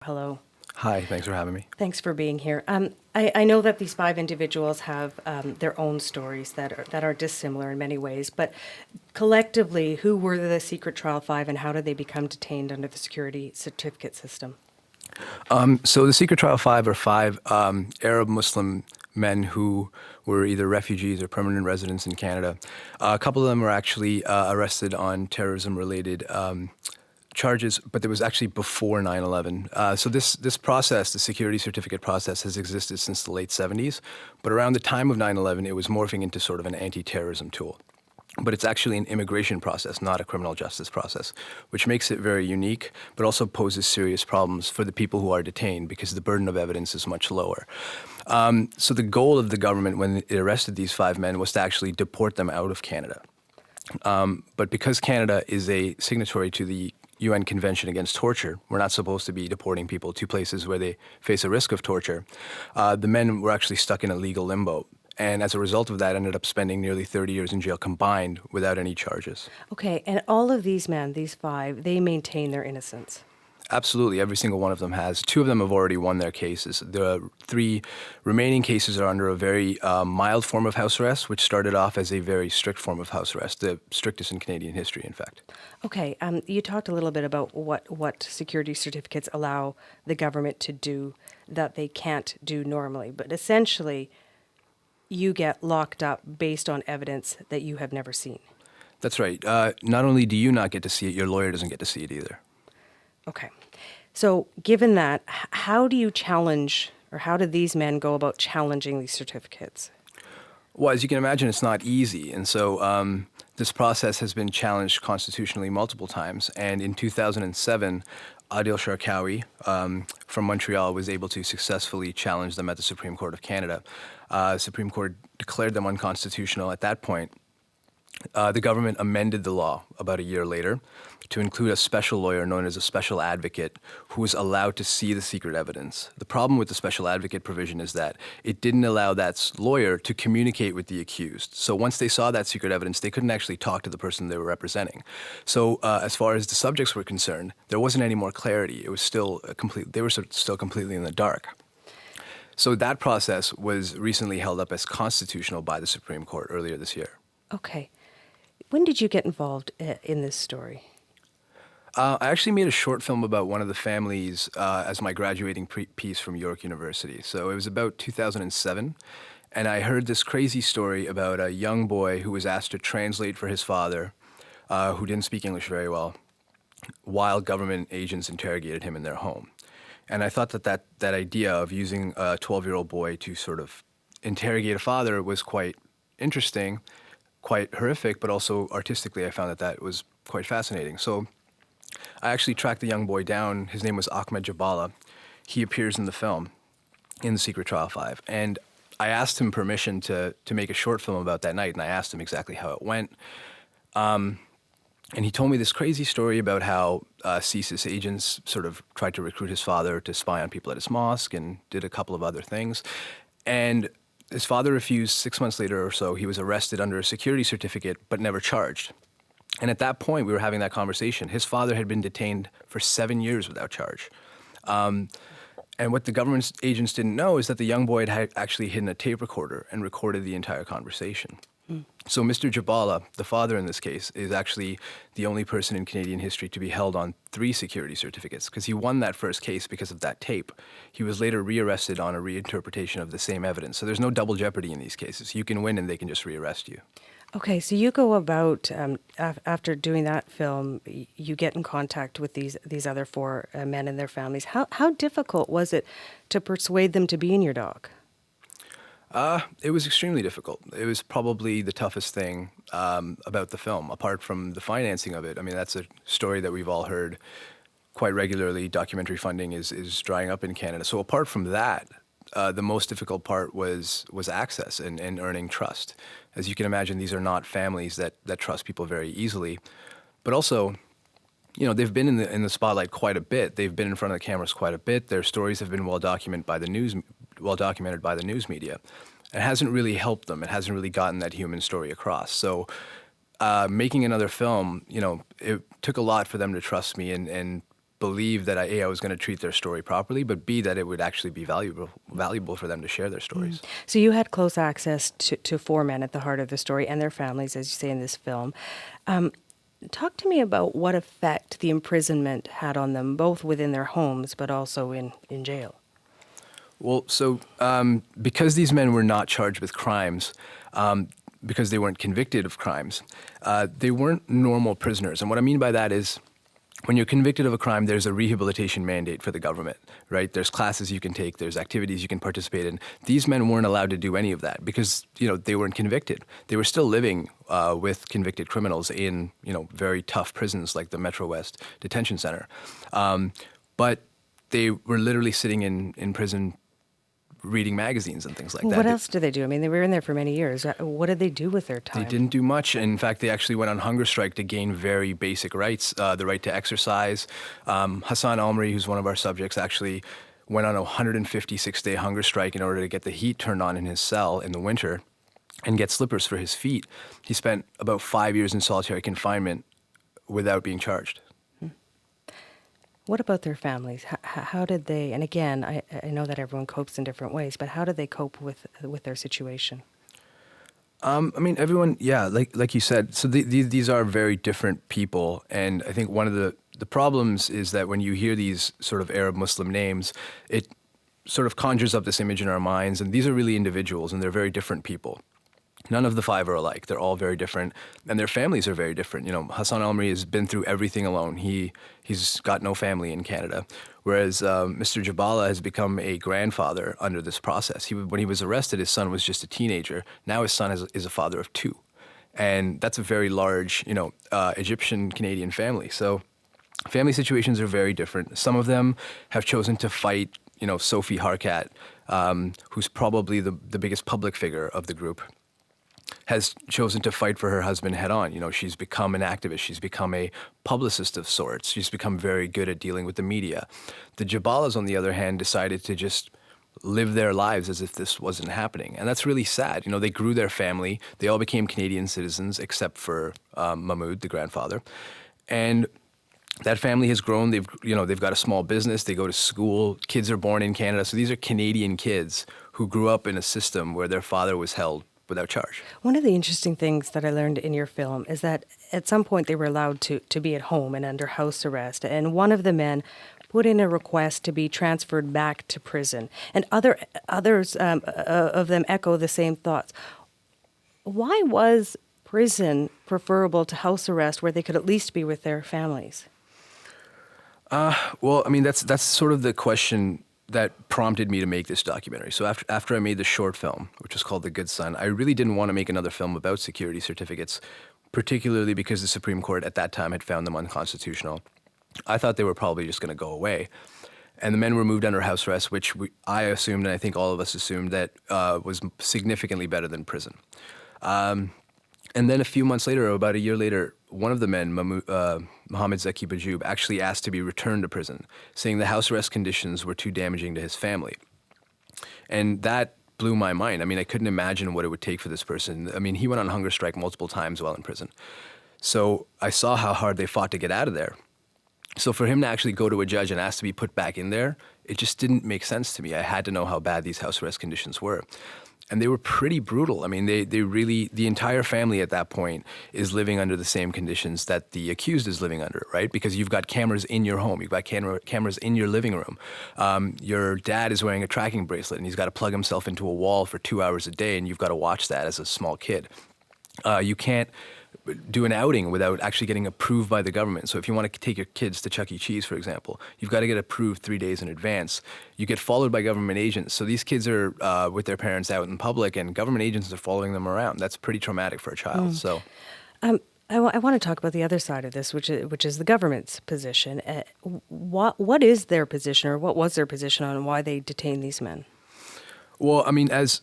Hello. Hi, thanks for having me. Thanks for being here. I know that these five individuals have their own stories that are dissimilar in many ways, but collectively, who were the secret trial five and how did they become detained under the security certificate system? So the Secret Trial Five are five Arab Muslim men who were either refugees or permanent residents in Canada. A couple of them were actually arrested on terrorism-related charges, but it was actually before 9/11. So this process, the security certificate process, has existed since the late 70s, but around the time of 9/11, it was morphing into sort of an anti-terrorism tool. But it's actually an immigration process, not a criminal justice process, which makes it very unique, but also poses serious problems for the people who are detained because the burden of evidence is much lower. So the goal of the government when it arrested these five men was to actually deport them out of Canada. But because Canada is a signatory to the UN Convention Against Torture, we're not supposed to be deporting people to places where they face a risk of torture. The men were actually stuck in a legal limbo. And as a result of that, ended up spending nearly 30 years in jail combined without any charges. Okay, and all of these men, these five, they maintain their innocence. Absolutely, every single one of them has. Two of them have already won their cases. The three remaining cases are under a very mild form of house arrest, which started off as a very strict form of house arrest, the strictest in Canadian history, in fact. Okay, you talked a little bit about what security certificates allow the government to do that they can't do normally, but essentially, you get locked up based on evidence that you have never seen. That's right. Not only do you not get to see it, your lawyer doesn't get to see it either. Okay. So, given that, how do you challenge, or how do these men go about challenging these certificates? Well, as you can imagine, it's not easy. And so this process has been challenged constitutionally multiple times. And in 2007, Adil Sharkawi from Montreal was able to successfully challenge them at the Supreme Court of Canada. Supreme Court declared them unconstitutional at that point. The government amended the law about a year later to include a special lawyer known as a special advocate who was allowed to see the secret evidence. The problem with the special advocate provision is that it didn't allow that lawyer to communicate with the accused. So once they saw that secret evidence, they couldn't actually talk to the person they were representing. So as far as the subjects were concerned, there wasn't any more clarity. It was still they were still completely in the dark. So that process was recently held up as constitutional by the Supreme Court earlier this year. Okay. When did you get involved in this story? I actually made a short film about one of the families as my graduating piece from York University. So it was about 2007, and I heard this crazy story about a young boy who was asked to translate for his father, who didn't speak English very well, while government agents interrogated him in their home. And I thought that idea of using a 12-year-old boy to sort of interrogate a father was quite interesting, quite horrific, but also artistically I found that was quite fascinating. So I actually tracked the young boy down. His name was Ahmed Jabala. He appears in the film, in The Secret Trial 5. And I asked him permission to make a short film about that night, and I asked him exactly how it went. And he told me this crazy story about how CSIS agents sort of tried to recruit his father to spy on people at his mosque and did a couple of other things. And his father refused. 6 months later or so, he was arrested under a security certificate, but never charged. And at that point, we were having that conversation. His father had been detained for 7 years without charge. And what the government agents didn't know is that the young boy had actually hidden a tape recorder and recorded the entire conversation. So Mr. Jabala, the father in this case, is actually the only person in Canadian history to be held on 3 security certificates because he won that first case because of that tape. He was later rearrested on a reinterpretation of the same evidence. So there's no double jeopardy in these cases. You can win and they can just rearrest you. Okay, so you go about, after doing that film, you get in contact with these other 4 men and their families. How difficult was it to persuade them to be in your doc? It was extremely difficult. It was probably the toughest thing about the film, apart from the financing of it. I mean, that's a story that we've all heard quite regularly. Documentary funding is drying up in Canada. So apart from that, the most difficult part was access and earning trust. As you can imagine, these are not families that trust people very easily. But also, they've been in the spotlight quite a bit. They've been in front of the cameras quite a bit. Their stories have been well documented by the news media. It hasn't really helped them. It hasn't really gotten that human story across. So making another film, it took a lot for them to trust me and believe that A, I was going to treat their story properly, but B, that it would actually be valuable for them to share their stories. So you had close access to four men at the heart of the story and their families, as you say in this film. Talk to me about what effect the imprisonment had on them, both within their homes but also in jail. Well, so because these men were not charged with crimes, because they weren't convicted of crimes, they weren't normal prisoners. And what I mean by that is, when you're convicted of a crime, there's a rehabilitation mandate for the government, right? There's classes you can take, there's activities you can participate in. These men weren't allowed to do any of that because, they weren't convicted. They were still living with convicted criminals in, very tough prisons like the Metro West Detention Center. But they were literally sitting in prison reading magazines and things like that. What else did they do? I mean, they were in there for many years. What did they do with their time? They didn't do much. In fact, they actually went on hunger strike to gain very basic rights, the right to exercise. Hassan Almari, who's one of our subjects, actually went on a 156-day hunger strike in order to get the heat turned on in his cell in the winter and get slippers for his feet. He spent about 5 years in solitary confinement without being charged. What about their families? How did they, and again, I know that everyone copes in different ways, but how did they cope with their situation? Everyone, yeah, like you said, so these are very different people. And I think one of the problems is that when you hear these sort of Arab Muslim names, it sort of conjures up this image in our minds. And these are really individuals, and they're very different people. None of the five are alike. They're all very different, and their families are very different. Hassan Almari has been through everything alone. He's got no family in Canada, whereas Mr. Jabala has become a grandfather under this process. When he was arrested, his son was just a teenager. Now his son is a father of two, and that's a very large, Egyptian-Canadian family. So family situations are very different. Some of them have chosen to fight, Sophie Harkat, who's probably the biggest public figure of the group, has chosen to fight for her husband head on. She's become an activist. She's become a publicist of sorts. She's become very good at dealing with the media. The Jabalas, on the other hand, decided to just live their lives as if this wasn't happening. And that's really sad. They grew their family. They all became Canadian citizens except for Mahmoud, the grandfather. And that family has grown. They've got a small business. They go to school. Kids are born in Canada. So these are Canadian kids who grew up in a system where their father was held without charge. One of the interesting things that I learned in your film is that at some point they were allowed to be at home and under house arrest. And one of the men put in a request to be transferred back to prison. And others of them echo the same thoughts. Why was prison preferable to house arrest where they could at least be with their families? That's sort of the question that prompted me to make this documentary. So after I made the short film, which was called The Good Son, I really didn't want to make another film about security certificates, particularly because the Supreme Court at that time had found them unconstitutional. I thought they were probably just going to go away. And the men were moved under house arrest, which I assumed, and I think all of us assumed, that was significantly better than prison. And then a few months later, or about a year later, one of the men, Mohammed Zaki Bajoub, actually asked to be returned to prison, saying the house arrest conditions were too damaging to his family. And that blew my mind. I couldn't imagine what it would take for this person. He went on hunger strike multiple times while in prison. So I saw how hard they fought to get out of there. So for him to actually go to a judge and ask to be put back in there, it just didn't make sense to me. I had to know how bad these house arrest conditions were. And they were pretty brutal. They really, the entire family at that point is living under the same conditions that the accused is living under, right? Because you've got cameras in your home. You've got cameras in your living room. Your dad is wearing a tracking bracelet and he's got to plug himself into a wall for 2 hours a day, and you've got to watch that as a small kid. You can't do an outing without actually getting approved by the government. So if you want to take your kids to Chuck E. Cheese, for example, you've got to get approved 3 days in advance. You get followed by government agents. So these kids are with their parents out in public, and government agents are following them around. That's pretty traumatic for a child. So, I want to talk about the other side of this, which is the government's position. What is their position, or what was their position on why they detain these men? Well, as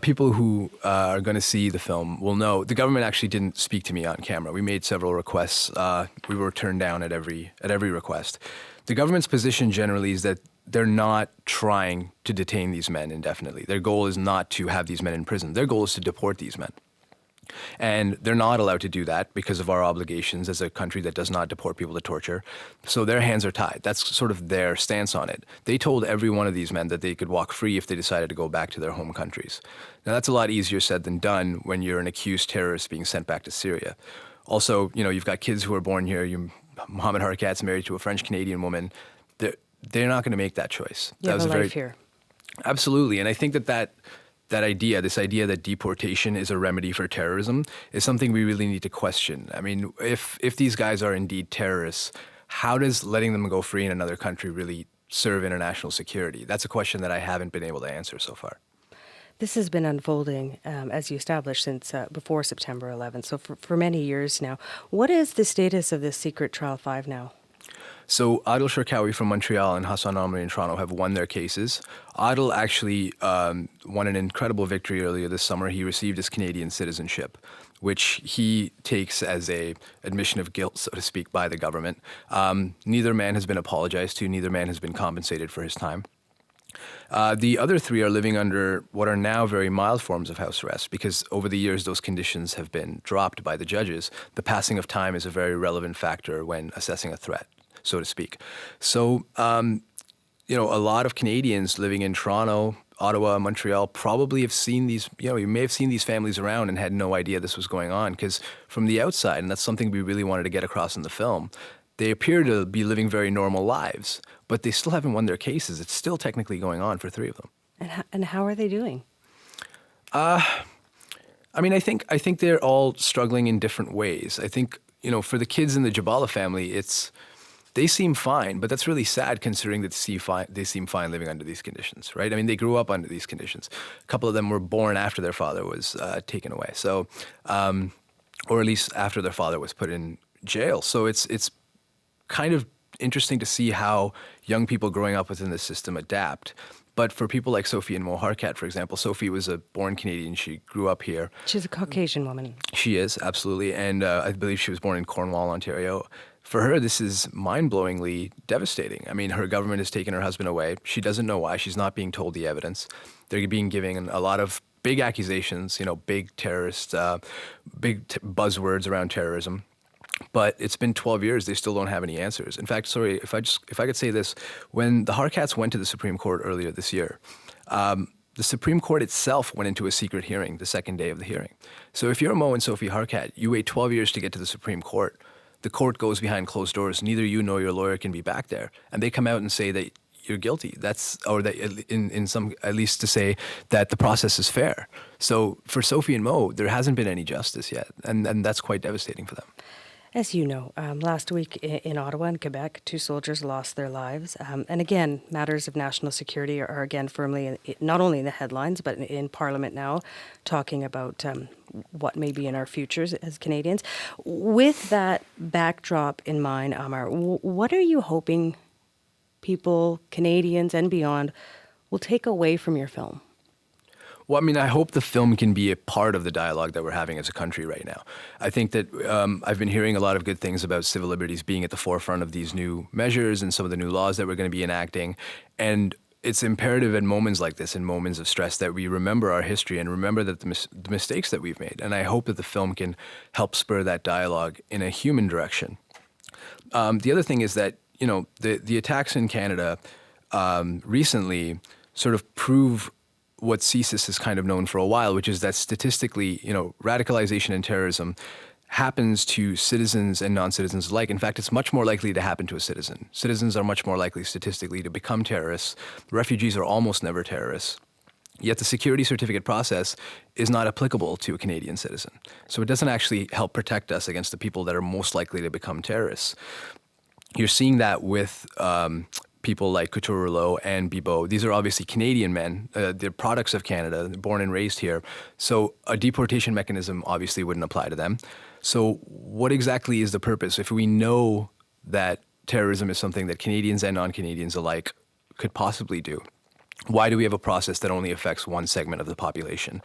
people who are going to see the film will know, the government actually didn't speak to me on camera. We made several requests. We were turned down at every request. The government's position generally is that they're not trying to detain these men indefinitely. Their goal is not to have these men in prison. Their goal is to deport these men. And they're not allowed to do that because of our obligations as a country that does not deport people to torture. So their hands are tied. That's sort of their stance on it. They told every one of these men that they could walk free if they decided to go back to their home countries. Now, that's a lot easier said than done when you're an accused terrorist being sent back to Syria. Also, you've got kids who are born here. Mohammed Harkat's married to a French-Canadian woman. They're not going to make that choice. You have a life here. Absolutely. And I think this idea that deportation is a remedy for terrorism is something we really need to question. I mean, if these guys are indeed terrorists, how does letting them go free in another country really serve international security? That's a question that I haven't been able to answer so far. This has been unfolding, as you established, since before September 11th, so for many years now. What is the status of this secret trial 5 now? So Adil Sharkawi from Montreal and Hassan Amri in Toronto have won their cases. Adil actually won an incredible victory earlier this summer. He received his Canadian citizenship, which he takes as a admission of guilt, so to speak, by the government. Neither man has been apologized to. Neither man has been compensated for his time. The other 3 are living under what are now very mild forms of house arrest because over the years those conditions have been dropped by the judges. The passing of time is a very relevant factor when assessing a threat, so to speak. So, a lot of Canadians living in Toronto, Ottawa, Montreal probably have seen these, you may have seen these families around and had no idea this was going on because from the outside, and that's something we really wanted to get across in the film, they appear to be living very normal lives, but they still haven't won their cases. It's still technically going on for 3 of them. And how are they doing? I think they're all struggling in different ways. I think, for the kids in the Jabala family, they seem fine, but that's really sad considering that they seem fine living under these conditions, right? I mean, they grew up under these conditions. A couple of them were born after their father was taken away, so, or at least after their father was put in jail. So it's kind of interesting to see how young people growing up within the system adapt. But for people like Sophie and Mo Harkat, for example, Sophie was a born Canadian. She grew up here. She's a Caucasian woman. She is, absolutely. And I believe she was born in Cornwall, Ontario. For her, this is mind-blowingly devastating. I mean, her government has taken her husband away. She doesn't know why. She's not being told the evidence. They're being given a lot of big accusations, big terrorist, buzzwords around terrorism. But it's been 12 years. They still don't have any answers. In fact, sorry, if I could say this, when the Harkats went to the Supreme Court earlier this year, the Supreme Court itself went into a secret hearing the second day of the hearing. So if you're Mo and Sophie Harkat, you wait 12 years to get to the Supreme Court. The court goes behind closed doors. Neither you nor your lawyer can be back there. And they come out and say that you're guilty. At least to say that the process is fair. So for Sophie and Mo, there hasn't been any justice yet. And that's quite devastating for them. As you know, last week in Ottawa and Quebec, 2 soldiers lost their lives. And again, matters of national security are again firmly not only in the headlines, but in Parliament now, talking about what may be in our futures as Canadians. With that backdrop in mind, Amar, what are you hoping people, Canadians and beyond, will take away from your film? Well, I mean, I hope the film can be a part of the dialogue that we're having as a country right now. I think that I've been hearing a lot of good things about civil liberties being at the forefront of these new measures and some of the new laws that we're going to be enacting. And it's imperative in moments like this, in moments of stress, that we remember our history and remember that the mistakes that we've made. And I hope that the film can help spur that dialogue in a human direction. The other thing is that, the attacks in Canada recently sort of prove what CSIS has kind of known for a while, which is that statistically, radicalization and terrorism happens to citizens and non-citizens alike. In fact, it's much more likely to happen to a citizen. Citizens are much more likely statistically to become terrorists. Refugees are almost never terrorists. Yet the security certificate process is not applicable to a Canadian citizen. So it doesn't actually help protect us against the people that are most likely to become terrorists. You're seeing that with people like Couture Rouleau and Bibeau. These are obviously Canadian men. They're products of Canada, born and raised here. So a deportation mechanism obviously wouldn't apply to them. So what exactly is the purpose? If we know that terrorism is something that Canadians and non-Canadians alike could possibly do, why do we have a process that only affects one segment of the population?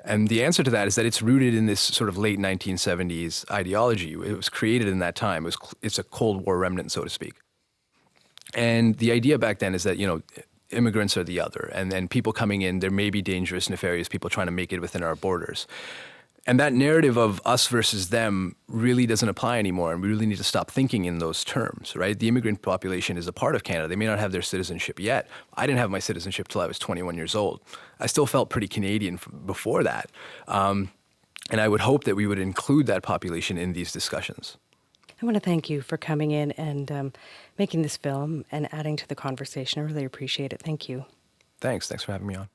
And the answer to that is that it's rooted in this sort of late 1970s ideology. It was created in that time. It's a Cold War remnant, so to speak. And the idea back then is that, immigrants are the other. And then people coming in, there may be dangerous, nefarious people trying to make it within our borders. And that narrative of us versus them really doesn't apply anymore, and we really need to stop thinking in those terms, right? The immigrant population is a part of Canada. They may not have their citizenship yet. I didn't have my citizenship till I was 21 years old. I still felt pretty Canadian before that. And I would hope that we would include that population in these discussions. I want to thank you for coming in and making this film and adding to the conversation. I really appreciate it. Thank you. Thanks for having me on.